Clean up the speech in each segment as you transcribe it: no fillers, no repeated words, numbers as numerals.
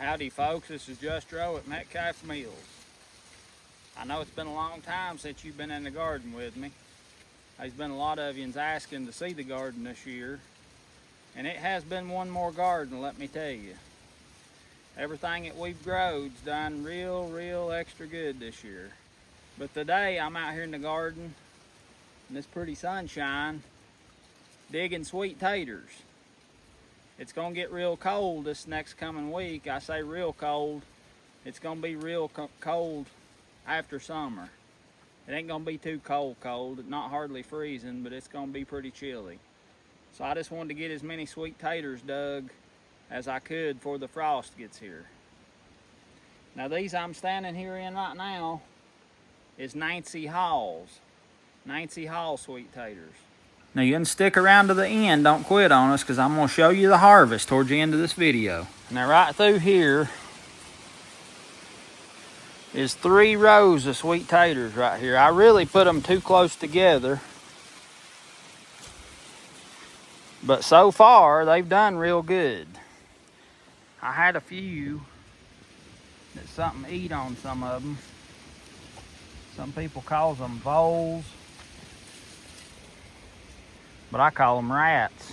Howdy folks, this is Just Row at Metcalf Mills. I know it's been a long time since you've been in the garden with me. There's been a lot of yous asking to see the garden this year, and it has been one more garden, let me tell you. Everything that we've growed's done real extra good this year. But today I'm out here in the garden in this pretty sunshine digging sweet taters. It's gonna get real cold this next coming week. I say real cold. It's gonna be real cold after summer. It ain't gonna be too cold, not hardly freezing, but it's gonna be pretty chilly. So I just wanted to get as many sweet taters dug as I could before the frost gets here. Now these I'm standing here in right now is Nancy Hall's sweet taters. Now you can stick around to the end, don't quit on us, because I'm going to show you the harvest towards the end of this video. Now right through here is 3 rows of sweet taters right here. I really put them too close together, but so far they've done real good. I had a few that something eat on some of them. Some people call them voles, but I call them rats.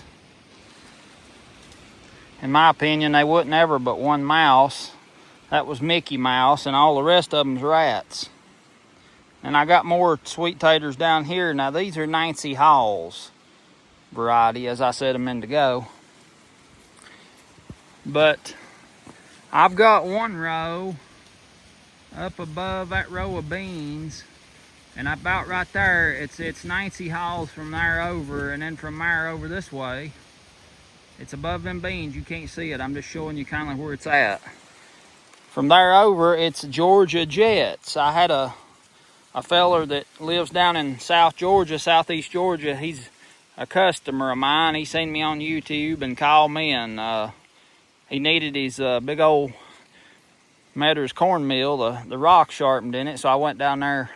In my opinion, they wouldn't ever but one mouse. That was Mickey Mouse, and all the rest of them's rats. And I got more sweet taters down here. Now these are Nancy Hall's variety, as I said a minute ago. But I've got one row up above that row of beans, and about right there, it's Nancy Hall's from there over, and then from there over this way, it's above them beans. You can't see it. I'm just showing you kind of where it's at. From there over, it's Georgia Jets. I had a feller that lives down in southeast Georgia. He's a customer of mine. He seen me on YouTube and called me, and he needed his big old Metter's corn mill, the rock sharpened in it. So I went down there.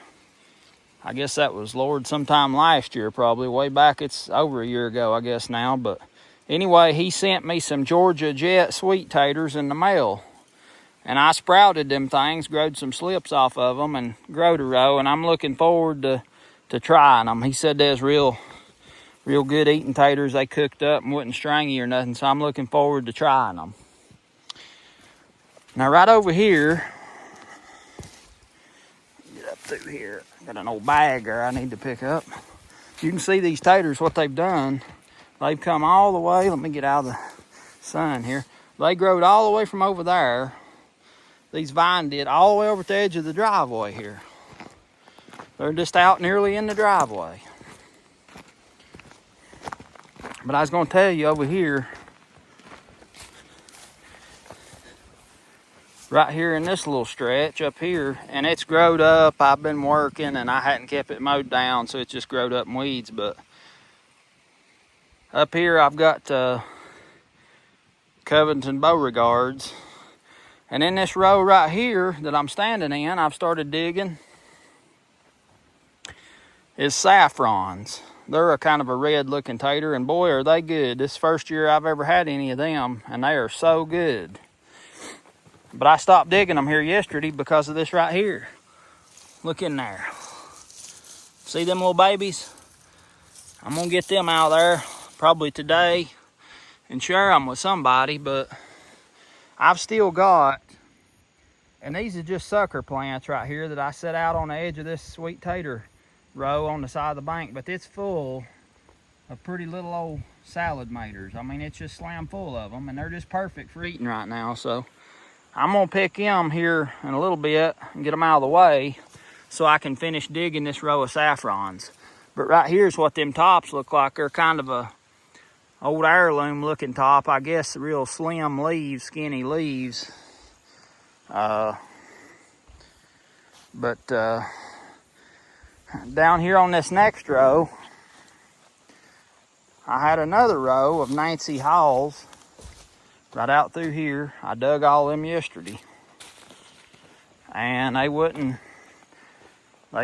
I guess that was, Lord, sometime last year, probably way back. It's over a year ago, I guess now. But anyway, he sent me some Georgia Jet sweet taters in the mail, and I sprouted them things, growed some slips off of them, and growed a row. And I'm looking forward to trying them. He said there's real good eating taters. They cooked up and wasn't stringy or nothing. So I'm looking forward to trying them. Now right over here, get up through here. Got an old bag there I need to pick up. You can see these taters, what they've done. They've come all the way. Let me get out of the sun here. They growed all the way from over there. These vines did all the way over at the edge of the driveway here. They're just out nearly in the driveway. But I was going to tell you over here, right here in this little stretch up here, and it's growed up. I've been working and I hadn't kept it mowed down, so it's just growed up in weeds. But up here I've got Covington Beauregards, and in this row right here that I'm standing in, I've started digging, is saffrons. They're a kind of a red looking tater, and boy are they good. This is the first year I've ever had any of them, and they are so good. But I stopped digging them here yesterday because of this right here. Look in there. See them little babies? I'm gonna get them out of there probably today and share them with somebody, but I've still got, and these are just sucker plants right here that I set out on the edge of this sweet tater row on the side of the bank, but it's full of pretty little old salad maters. I mean, it's just slam full of them, and they're just perfect for eating right now. So I'm gonna pick them here in a little bit and get them out of the way so I can finish digging this row of saffrons. But right here's what them tops look like. They're kind of a old heirloom looking top. I guess real slim leaves, skinny leaves. Down here on this next row, I had another row of Nancy Hall's right out through here. I dug all them yesterday, and they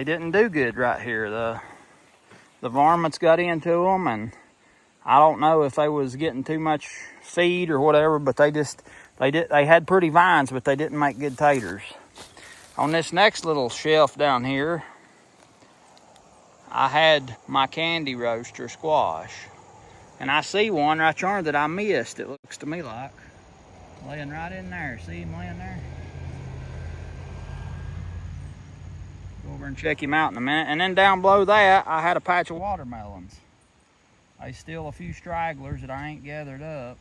didn't do good right here. The varmints got into them, and I don't know if they was getting too much feed or whatever, but they They had pretty vines, but they didn't make good taters. On this next little shelf down here, I had my candy roaster squash. And I see one right there that I missed, it looks to me like. Laying right in there. See him laying there? Go over and check him out in a minute. And then down below that, I had a patch of watermelons. They still a few stragglers that I ain't gathered up.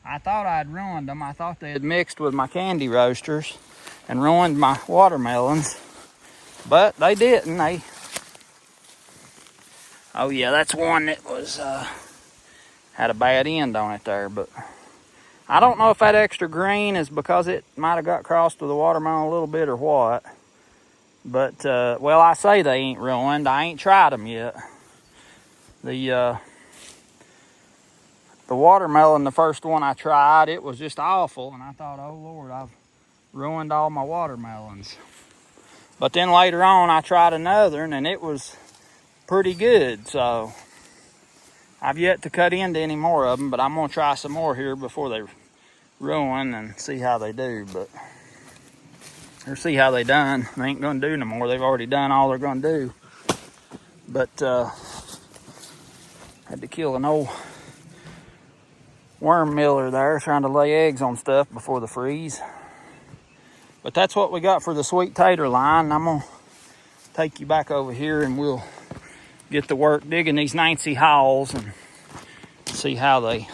I thought I'd ruined them. I thought they had mixed with my candy roasters and ruined my watermelons. But they didn't. Oh yeah, that's one that was had a bad end on it there. But I don't know if that extra green is because it might have got crossed with the watermelon a little bit or what. But, well, I say they ain't ruined. I ain't tried them yet. The watermelon, the first one I tried, it was just awful. And I thought, oh, Lord, I've ruined all my watermelons. But then later on, I tried another, and it was pretty good. So I've yet to cut into any more of them, but I'm going to try some more here before they ruin and see how they do. But or see how they done. They ain't going to do no more. They've already done all they're going to do. But had to kill an old worm miller there trying to lay eggs on stuff before the freeze. But that's what we got for the sweet tater line. I'm going to take you back over here and we'll get to work digging these Nancy Howells and see how they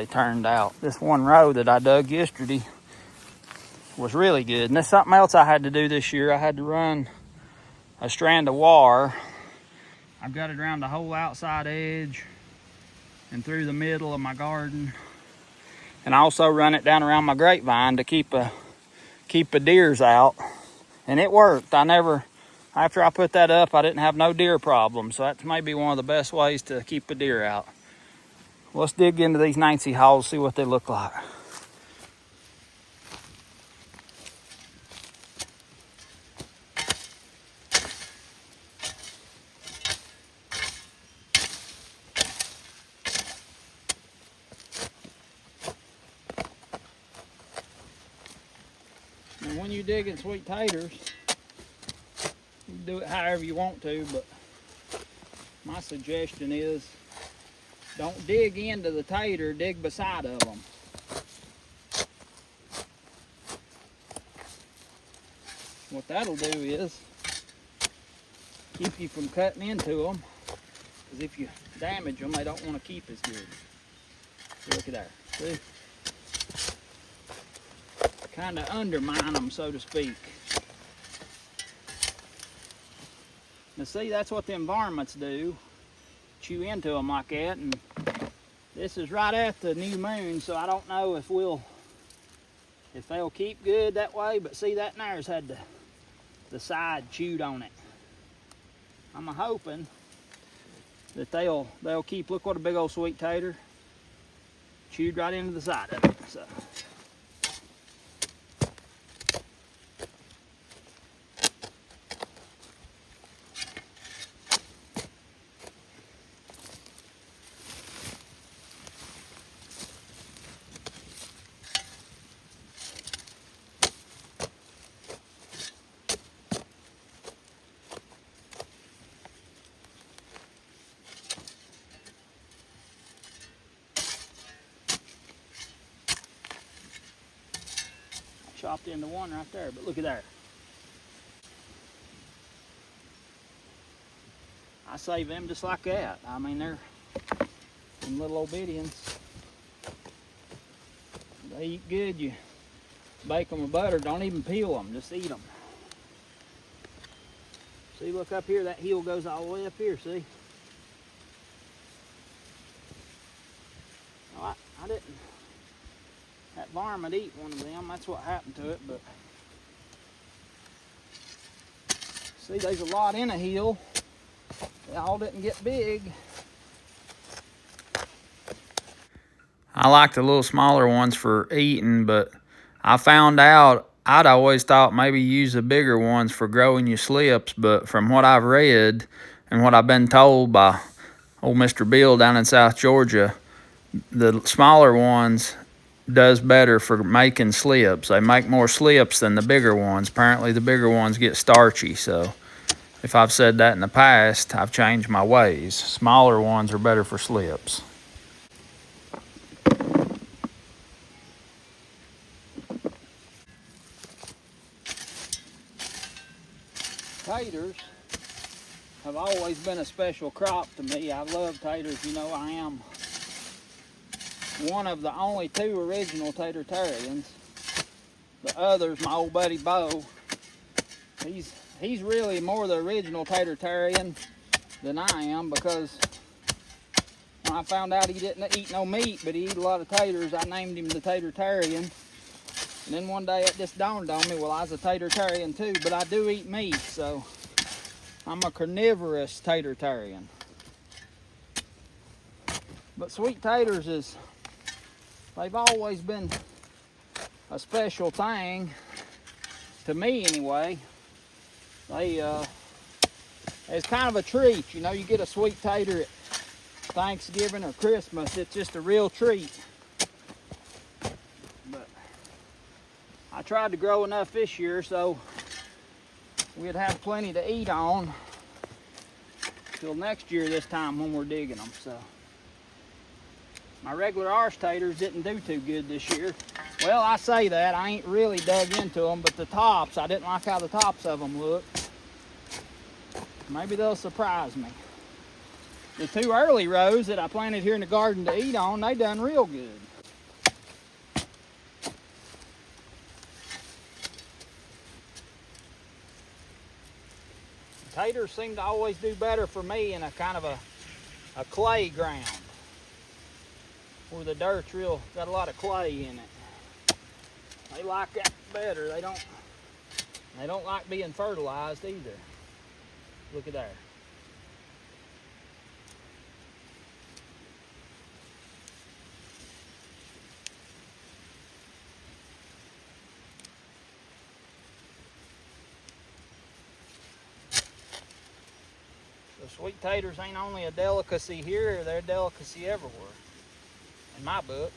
turned out. This one row that I dug yesterday was really good. And there's something else I had to do this year. I had to run a strand of wire. I've got it around the whole outside edge and through the middle of my garden. And I also run it down around my grapevine to keep the deers out. And it worked. After I put that up, I didn't have no deer problems. So that's maybe one of the best ways to keep the deer out. Let's dig into these Nancy Howells, see what they look like. And when you're digging sweet taters, you can do it however you want to, but my suggestion is don't dig into the tater, dig beside of them. What that'll do is keep you from cutting into them, because if you damage them, they don't want to keep as good. So look at there, see? Kind of undermine them, so to speak. Now see, that's what the varmints do, chew into them like that. And this is right at the new moon, so I don't know if they'll keep good that way. But see, that there's had the side chewed on it. I'm hoping that they'll keep. Look what a big old sweet tater chewed right into the side of it. So. Chopped into one right there, but look at there. I save them just like that. I mean, they're them little old bitty-uns. They eat good. You bake them with butter. Don't even peel them. Just eat them. See, look up here. That heel goes all the way up here. See? No, I didn't. That varmint eat one of them. That's what happened to it. But see, there's a lot in a heel. They all didn't get big. I like the little smaller ones for eating, but I found out I'd always thought maybe use the bigger ones for growing your slips. But from what I've read and what I've been told by old Mr. Bill down in South Georgia, the smaller ones does better for making slips. They make more slips than the bigger ones. Apparently the bigger ones get starchy, so if I've said that in the past, I've changed my ways. Smaller ones are better for slips. Taters have always been a special crop to me. I love taters. You know, I am one of the only 2 original tater-tarians. The others, my old buddy Bo, he's really more the original tater-tarian than I am, because when I found out he didn't eat no meat, but he eat a lot of taters, I named him the tater-tarian. And then one day it just dawned on me, well, I was a tater-tarian too, but I do eat meat, so I'm a carnivorous tater-tarian. But sweet taters they've always been a special thing, to me anyway. It's kind of a treat, you know. You get a sweet tater at Thanksgiving or Christmas, it's just a real treat. But I tried to grow enough this year so we'd have plenty to eat on till next year this time when we're digging them. So my regular arse taters didn't do too good this year. Well, I say that, I ain't really dug into them, but the tops, I didn't like how the tops of them looked. Maybe they'll surprise me. The 2 early rows that I planted here in the garden to eat on, they done real good. Taters seem to always do better for me in a kind of a clay ground, where the dirt's got a lot of clay in it. They like that better. They don't like being fertilized either. Look at there. The sweet taters ain't only a delicacy here, they're a delicacy everywhere, in my book.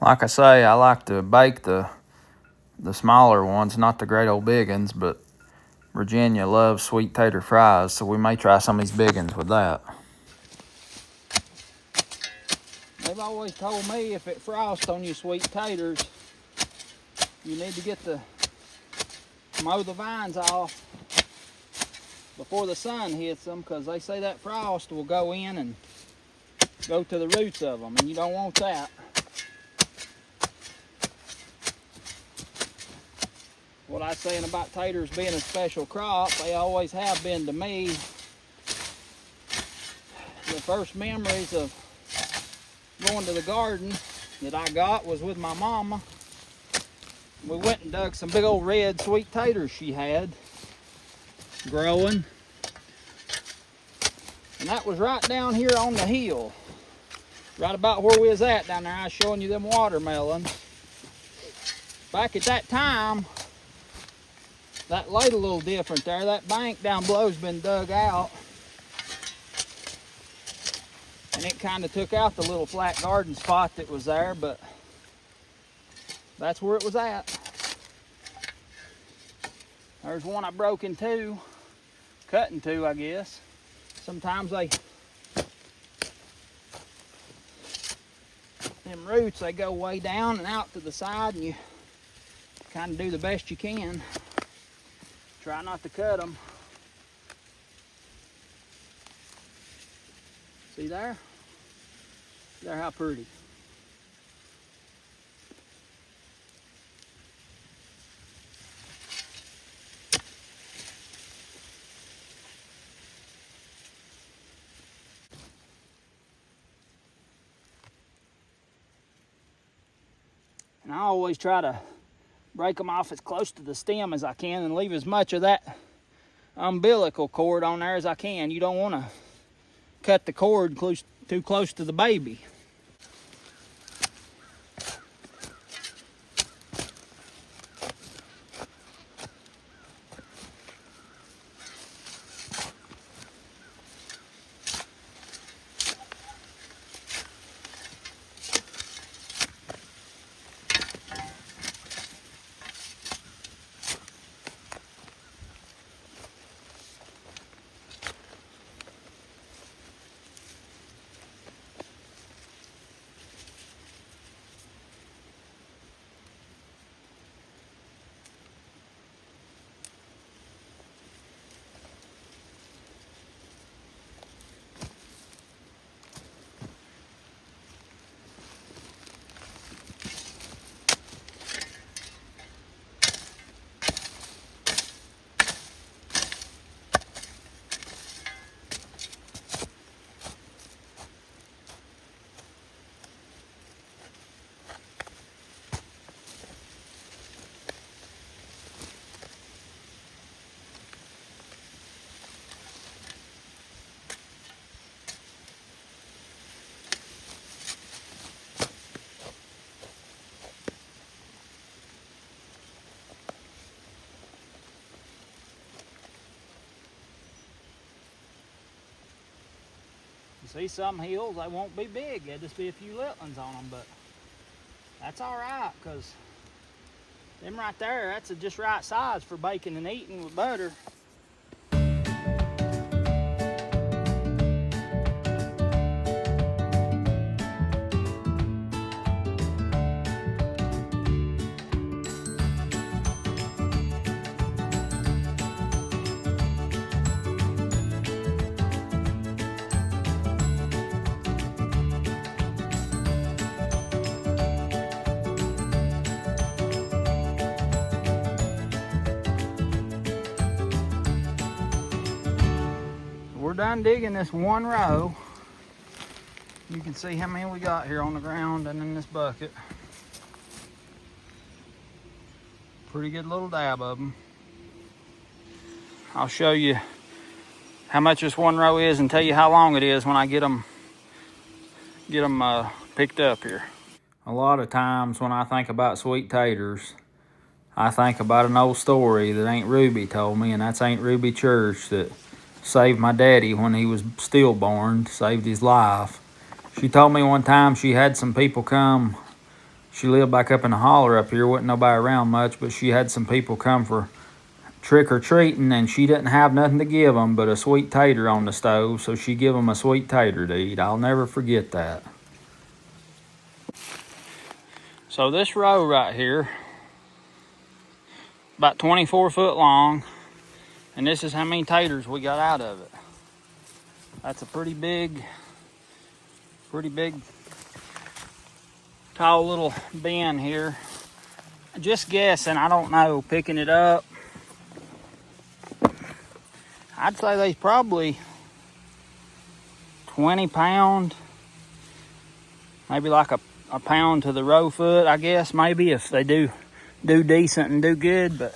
Like I say, I like to bake the smaller ones, not the great old big ones, but Virginia loves sweet tater fries, so we may try some of these big ones with that. They've always told me if it frosts on your sweet taters, you need to mow the vines off before the sun hits them, because they say that frost will go in and go to the roots of them, and you don't want that. What I was saying about taters being a special crop, they always have been to me. The first memories of going to the garden that I got was with my mama. We went and dug some big old red sweet taters she had growing. And that was right down here on the hill. Right about where we was at down there. I was showing you them watermelons. Back at that time, that laid a little different there. That bank down below's been dug out. And it kind of took out the little flat garden spot that was there, but that's where it was at. There's one I broke in 2, cut in 2, I guess. Sometimes them roots, they go way down and out to the side, and you kind of do the best you can. Try not to cut them. See there? See there how pretty. And I always try to break them off as close to the stem as I can and leave as much of that umbilical cord on there as I can. You don't want to cut the cord too close to the baby. See, some hills, they won't be big. There'll just be a few litlins on them, but that's all right, because them right there, that's just right size for baking and eating with butter. We're done digging this one row. You can see how many we got here on the ground and in this bucket. Pretty good little dab of them. I'll show you how much this one row is and tell you how long it is when I get them picked up here. A lot of times when I think about sweet taters, I think about an old story that Aunt Ruby told me, and that's Aunt Ruby Church that saved my daddy when he was stillborn, saved his life. She told me one time she had some people come. She lived back up in the holler up here, wasn't nobody around much, but she had some people come for trick-or-treating, and she didn't have nothing to give them but a sweet tater on the stove, so she give them a sweet tater to eat. I'll never forget that. So this row right here, about 24 foot long, and this is how many taters we got out of it. That's a pretty big, tall little bin here. Just guessing, I don't know, picking it up. I'd say they's probably 20 pound, maybe like a pound to the row foot, I guess, maybe, if they do decent and do good. But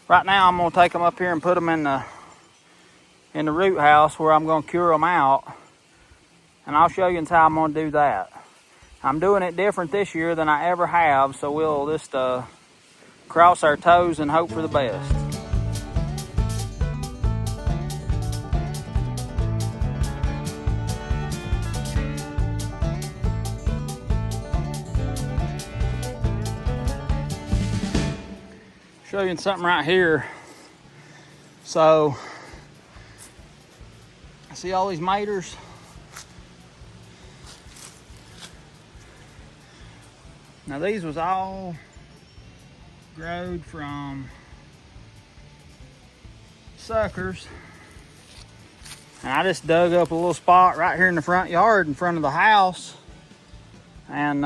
right now I'm gonna take them up here and put them in the root house where I'm gonna cure them out, and I'll show you how I'm gonna do that. I'm doing it different this year than I ever have, so we'll just cross our toes and hope for the best. Show you something right here. So, see all these maters? Now these was all growed from suckers. And I just dug up a little spot right here in the front yard in front of the house. And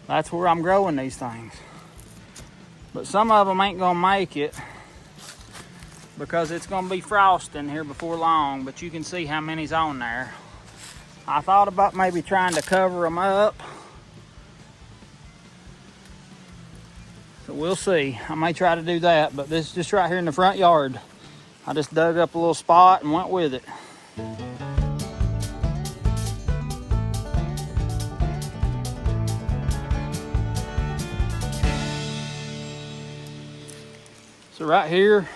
that's where I'm growing these things. But some of them ain't gonna make it because it's gonna be frosting here before long, but you can see how many's on there. I thought about maybe trying to cover them up. So we'll see. I may try to do that, but this is just right here in the front yard. I just dug up a little spot and went with it. So right here,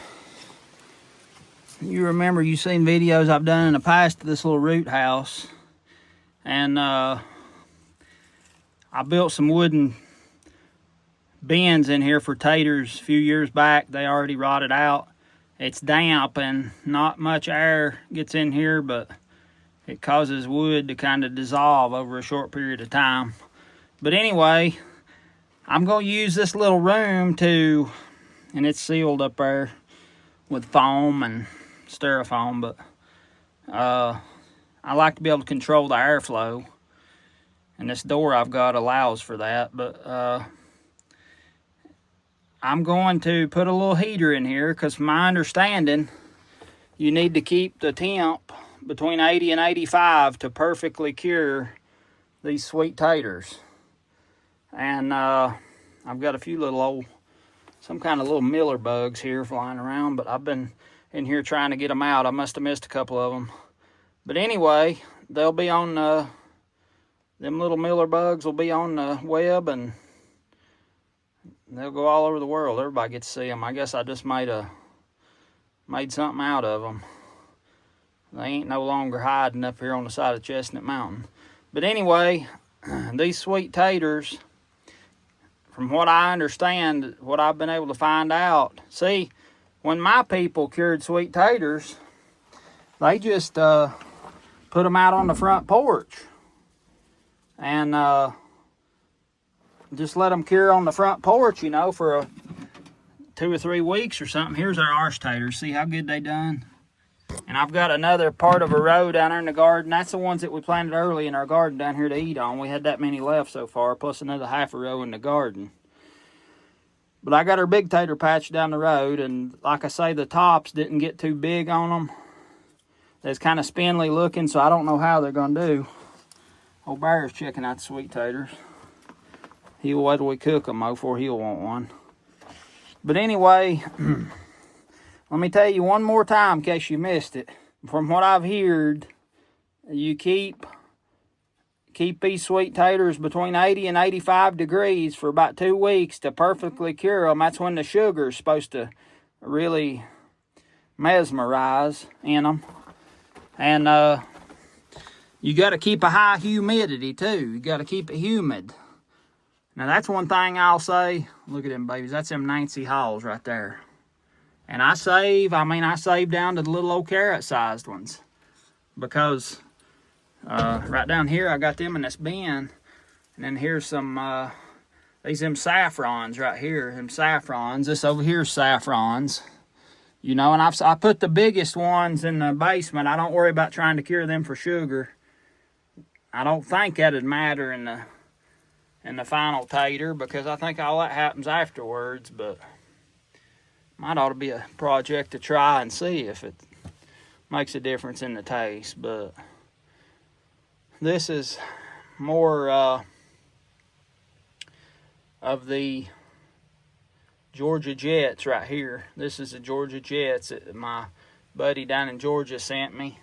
you remember you seen videos I've done in the past of this little root house. And I built some wooden bins in here for taters a few years back. They already rotted out. It's damp and not much air gets in here, but it causes wood to kind of dissolve over a short period of time. But anyway, I'm going to use this little room to, and it's sealed up there with foam and styrofoam, but I like to be able to control the airflow, and this door I've got allows for that. But I'm going to put a little heater in here because from my understanding, you need to keep the temp between 80 and 85 to perfectly cure these sweet taters. And I've got a few little some kind of little miller bugs here flying around, but I've been in here trying to get them out. I must have missed a couple of them. But anyway, they'll be on, them little miller bugs will be on the web, and they'll go all over the world. Everybody gets to see them. I guess I just made something out of them. They ain't no longer hiding up here on the side of Chestnut Mountain. But anyway, these sweet taters, from what I understand, what I've been able to find out, see, when my people cured sweet taters, they just put them out on the front porch and just let them cure on the front porch, you know, for 2 or 3 weeks or something. Here's our arch taters. See how good they done? And I've got another part of a row down there in the garden. That's the ones that we planted early in our garden down here to eat on. We had that many left so far, plus another half a row in the garden. But I got our big tater patch down the road, and like I say, the tops didn't get too big on them. It's kind of spindly looking, so I don't know how they're going to do. Old Bear's checking out the sweet taters. He'll wait till we cook them before he'll want one. But anyway, let me tell you one more time in case you missed it. From what I've heard, you keep these sweet taters between 80 and 85 degrees for about 2 weeks to perfectly cure them. That's when the sugar is supposed to really mesmerize in them. And you got to keep a high humidity too. You got to keep it humid. Now that's one thing I'll say. Look at them babies. That's them Nancy Halls right there. And I save down to the little old carrot-sized ones. Because right down here, I got them in this bin. And then here's some, them saffrons right here. Them saffrons. This over here is saffrons. You know, and I put the biggest ones in the basement. I don't worry about trying to cure them for sugar. I don't think that'd matter in the final tater, because I think all that happens afterwards, but might ought to be a project to try and see if it makes a difference in the taste. But this is more of the Georgia Jets right here. This is the Georgia Jets that my buddy down in Georgia sent me.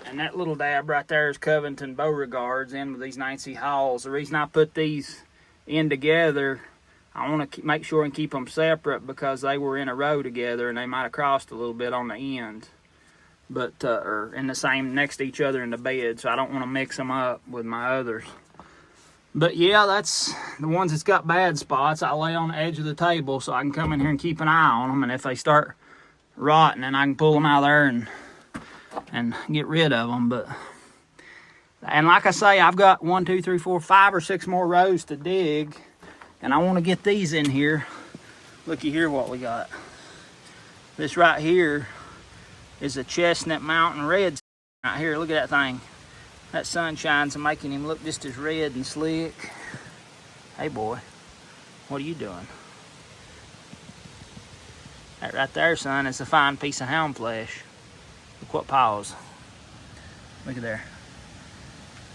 And that little dab right there is Covington Beauregards in with these Nancy Halls. The reason I put these in together, I want to make sure and keep them separate because they were in a row together and they might have crossed a little bit on the end. But, or in the same, next to each other in the bed, so I don't want to mix them up with my others. But yeah, that's the ones that's got bad spots. I lay on the edge of the table so I can come in here and keep an eye on them. And if they start rotting, then I can pull them out of there and get rid of them. And like I say, I've got 1, 2, 3, 4, 5 or 6 more rows to dig. And I want to get these in here. Looky here what we got. This right here is a Chestnut Mountain Red. Right here, look at that thing. That sunshine's making him look just as red and slick. Hey boy, what are you doing? That right there, son, is a fine piece of hound flesh. Look what paws. Look at there.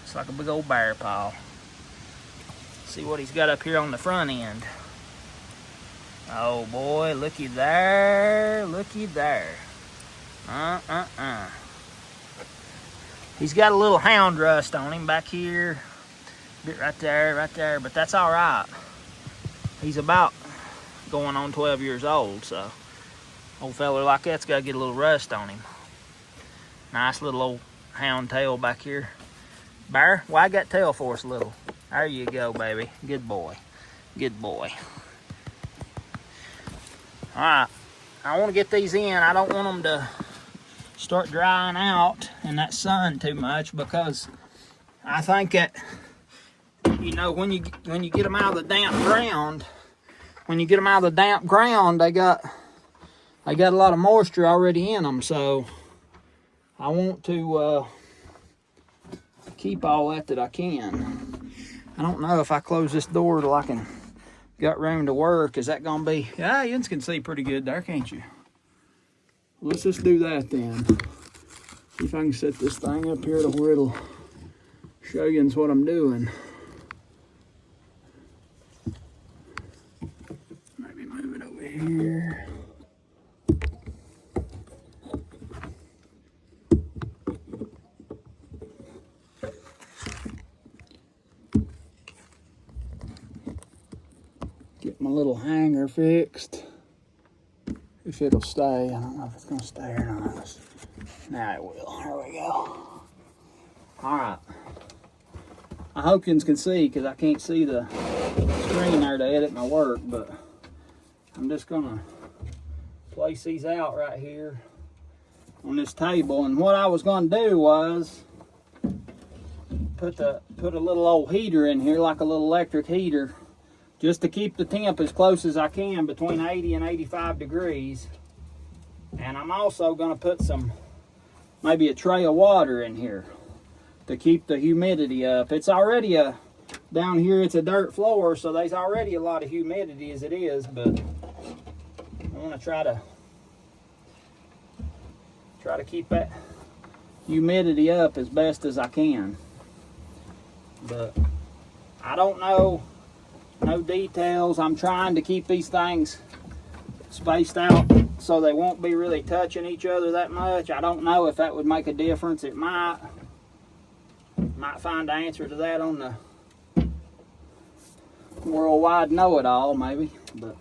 It's like a big old bear paw. See what he's got up here on the front end. Oh boy, looky there, looky there. He's got a little hound rust on him back here. A bit right there, but that's all right. He's about going on 12 years old, so old fella like that's got to get a little rust on him. Nice little old hound tail back here. Bear, wag that tail for us a little. There you go, baby. Good boy. Good boy. All right, I want to get these in. I don't want them to start drying out in that sun too much, because I think that, you know, when you get them out of the damp ground, they got a lot of moisture already in them. So I want to keep all that I can. I don't know if I close this door till I can got room to work. Is that gonna be? Yeah, you can see pretty good there, can't you? Let's just do that then. See if I can set this thing up here to where it'll show you what I'm doing. Maybe move it over here. Get my little hanger fixed. if it'll stay. I don't know if it's gonna stay or not. Now it will. There we go. All right. I hope you can see, because I can't see the screen there to edit my work, but I'm just gonna place these out right here on this table. And what I was gonna do was put a little old heater in here, like a little electric heater, just to keep the temp as close as I can, between 80 and 85 degrees. And I'm also gonna put maybe a tray of water in here to keep the humidity up. It's already down here it's a dirt floor, so there's already a lot of humidity as it is, but I want to try to keep that humidity up as best as I can. But I don't know no details. I'm trying to keep these things spaced out so they won't be really touching each other that much. I don't know if that would make a difference. It might find the answer to that on the worldwide know-it-all, maybe. But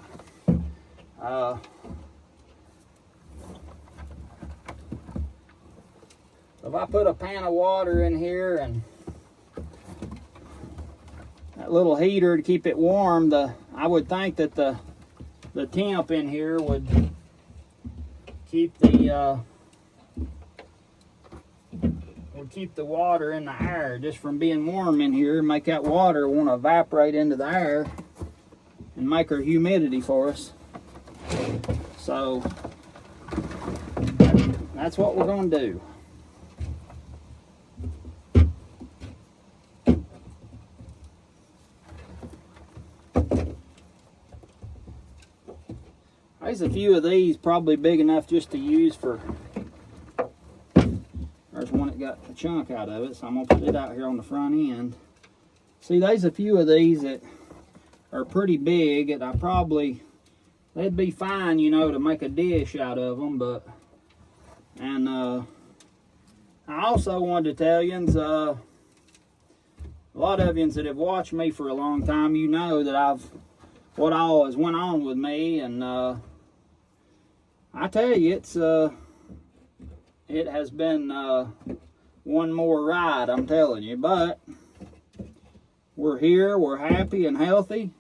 if I put a pan of water in here and that little heater to keep it warm, I would think that the temp in here would keep the water in the air just from being warm in here, make that water want to evaporate into the air and make our humidity for us. So that's what we're going to do. There's a few of these probably big enough just to use for. There's one that got a chunk out of it, so I'm going to put it out here on the front end. See, there's a few of these that are pretty big that they'd be fine, you know, to make a dish out of them, but, and I also wanted to tell you, a lot of you that have watched me for a long time, you know that what all has went on with me, and I tell you, it has been one more ride, I'm telling you, but we're here, we're happy and healthy.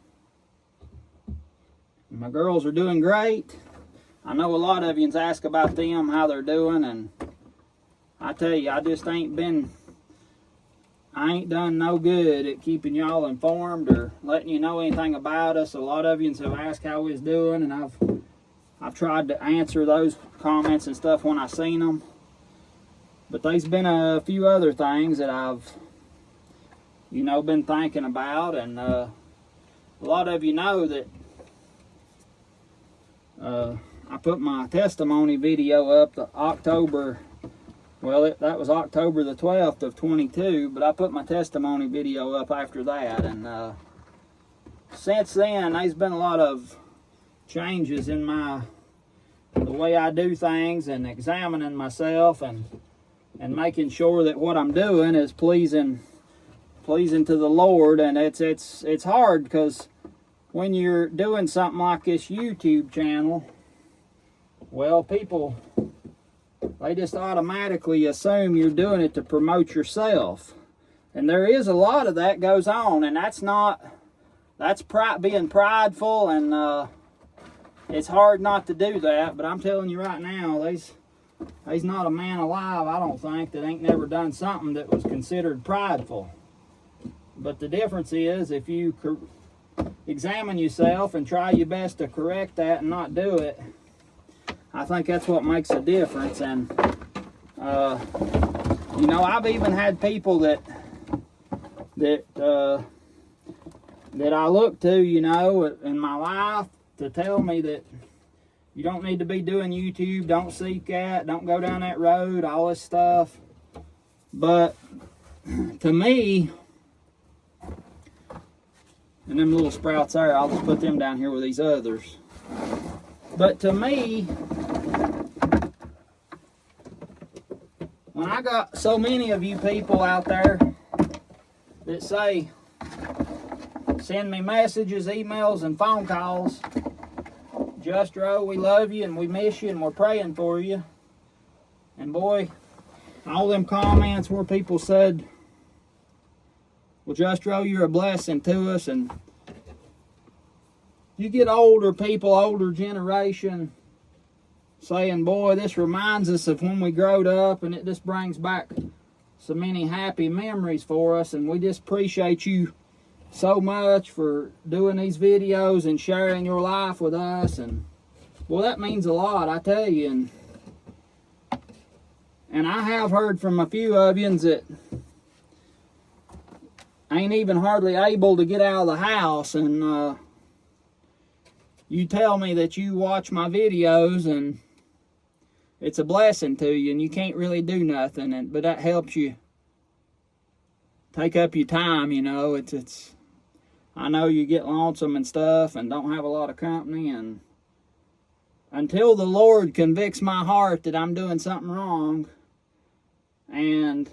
My girls are doing great. I know a lot of you ask about them, how they're doing, and I tell you, I ain't done no good at keeping y'all informed or letting you know anything about us. A lot of you have asked how we's doing, and I've tried to answer those comments and stuff when I seen them. But there's been a few other things that I've, been thinking about, and a lot of you know that I put my testimony video up that was October the 12th of 22, but I put my testimony video up after that, and since then there's been a lot of changes in the way I do things, and examining myself and making sure that what I'm doing is pleasing to the Lord. And it's hard, because when you're doing something like this YouTube channel, well, people, they just automatically assume you're doing it to promote yourself, and there is a lot of that goes on, and that's being prideful, and it's hard not to do that. But I'm telling you right now, there's not a man alive, I don't think, that ain't never done something that was considered prideful. But the difference is, if you examine yourself and try your best to correct that and not do it, I think that's what makes a difference. And I've even had people that I look to, in my life, to tell me that you don't need to be doing YouTube, don't seek that, don't go down that road, all this stuff. But to me, and them little sprouts there, I'll just put them down here with these others. But to me, when I got so many of you people out there that say, send me messages, emails, and phone calls Just Row, we love you and we miss you and we're praying for you. And boy, all them comments where people said, well, Just Row, you're a blessing to us. And you get older people, older generation, saying, boy, this reminds us of when we growed up, and it just brings back so many happy memories for us. And we just appreciate you so much for doing these videos and sharing your life with us. And well, that means a lot, I tell you. And I have heard from a few of you that ain't even hardly able to get out of the house, and you tell me that you watch my videos and it's a blessing to you, and you can't really do nothing, but that helps you take up your time, you know. It's I know you get lonesome and stuff and don't have a lot of company, and until the Lord convicts my heart that I'm doing something wrong and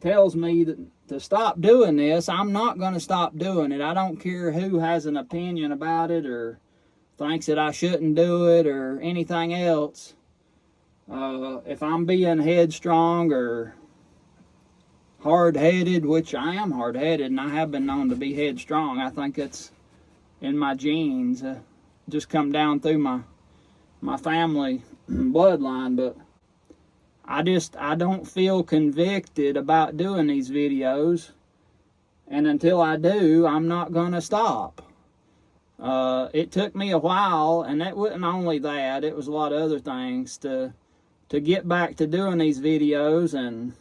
tells me that to stop doing this, I'm not going to stop doing it. I don't care who has an opinion about it or thinks that I shouldn't do it or anything else. If I'm being headstrong or hard-headed, which I am hard-headed and I have been known to be headstrong, I think it's in my genes, just come down through my family bloodline. But I don't feel convicted about doing these videos, and until I do, I'm not gonna stop. It took me a while, and that wasn't only that, it was a lot of other things to get back to doing these videos, and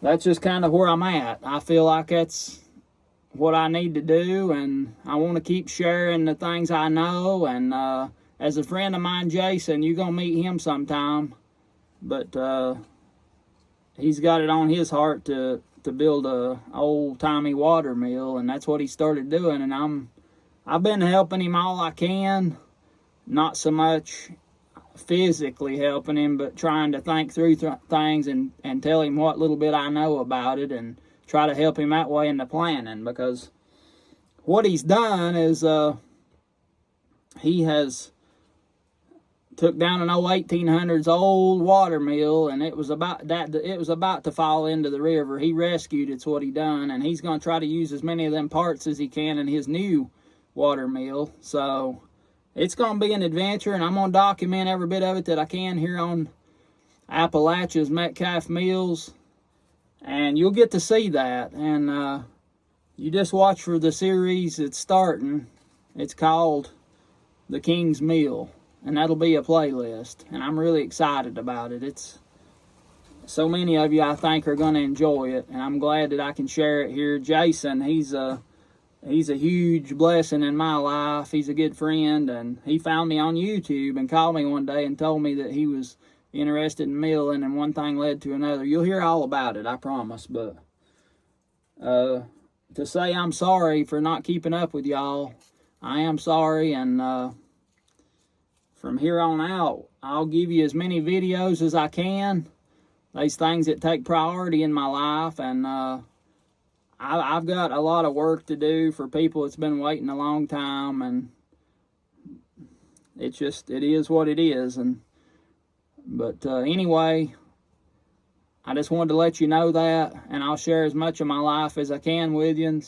that's just kind of where I'm at. I feel like that's what I need to do, and I want to keep sharing the things I know. And as a friend of mine, Jason, you're going to meet him sometime, but he's got it on his heart to build a old-timey water mill, and that's what he started doing. And I've been helping him all I can, not so much physically helping him, but trying to think through things and tell him what little bit I know about it and try to help him that way in the planning. Because what he's done is he has took down an old 1800s old water mill, and it was about to fall into the river. He rescued it's what he done, and he's going to try to use as many of them parts as he can in his new water mill. So it's going to be an adventure, and I'm going to document every bit of it that I can here on Appalachia's Metcalf Mills, and you'll get to see that. And you just watch for the series that's starting. It's called The King's Mill, and that'll be a playlist, and I'm really excited about it. It's so many of you I think are going to enjoy it, and I'm glad that I can share it here. Jason, he's a huge blessing in my life. He's a good friend, and he found me on YouTube and called me one day and told me that he was interested in milling, and one thing led to another. You'll hear all about it, I promise. But to say I'm sorry for not keeping up with y'all, I am sorry, and from here on out, I'll give you as many videos as I can. These things that take priority in my life, and I've got a lot of work to do for people that's been waiting a long time, and it is what it is. But anyway, I just wanted to let you know that, and I'll share as much of my life as I can with you.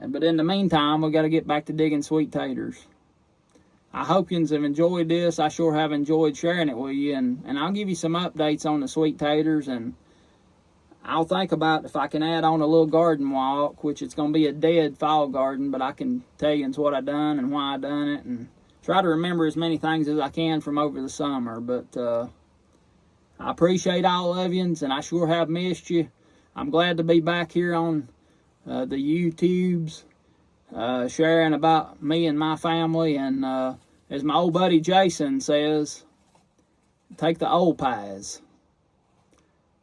But in the meantime, we got to get back to digging sweet taters. I hope you have enjoyed this. I sure have enjoyed sharing it with you, and I'll give you some updates on the sweet taters, and I'll think about if I can add on a little garden walk, which it's going to be a dead fall garden, but I can tell you what I done and why I done it, and try to remember as many things as I can from over the summer. But I appreciate all of you, and I sure have missed you. I'm glad to be back here on the YouTubes, sharing about me and my family, and as my old buddy Jason says, take the old pies.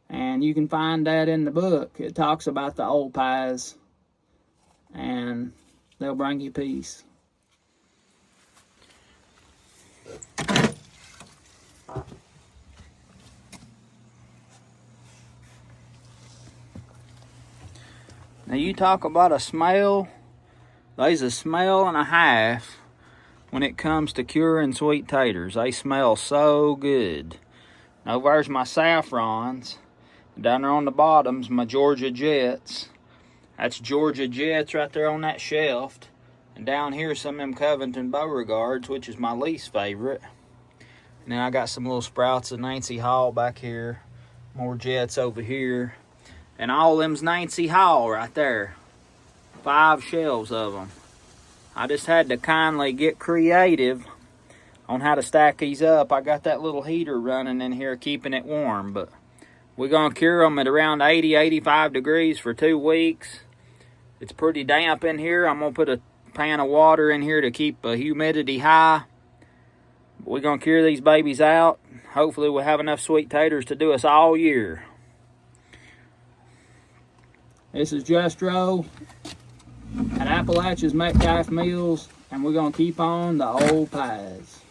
And you can find that in the book. It talks about the old pies, and they'll bring you peace. Now you talk about a smell There's a smell and a half when it comes to curing sweet taters. They smell so good. Now there's my saffrons. Down there on the bottom's my Georgia Jets. That's Georgia Jets right there on that shelf. And down here some of them Covington Beauregards, which is my least favorite. And then I got some little sprouts of Nancy Hall back here. More Jets over here. And all them's Nancy Hall right there. 5 shelves of them. I just had to kindly get creative on how to stack these up. I got that little heater running in here keeping it warm, but we're gonna cure them at around 80, 85 degrees for 2 weeks. It's pretty damp in here. I'm gonna put a pan of water in here to keep the humidity high. We're gonna cure these babies out. Hopefully we'll have enough sweet taters to do us all year. This is Just Row at Appalachia's Metcalf Mills, and we're gonna keep on the old pies.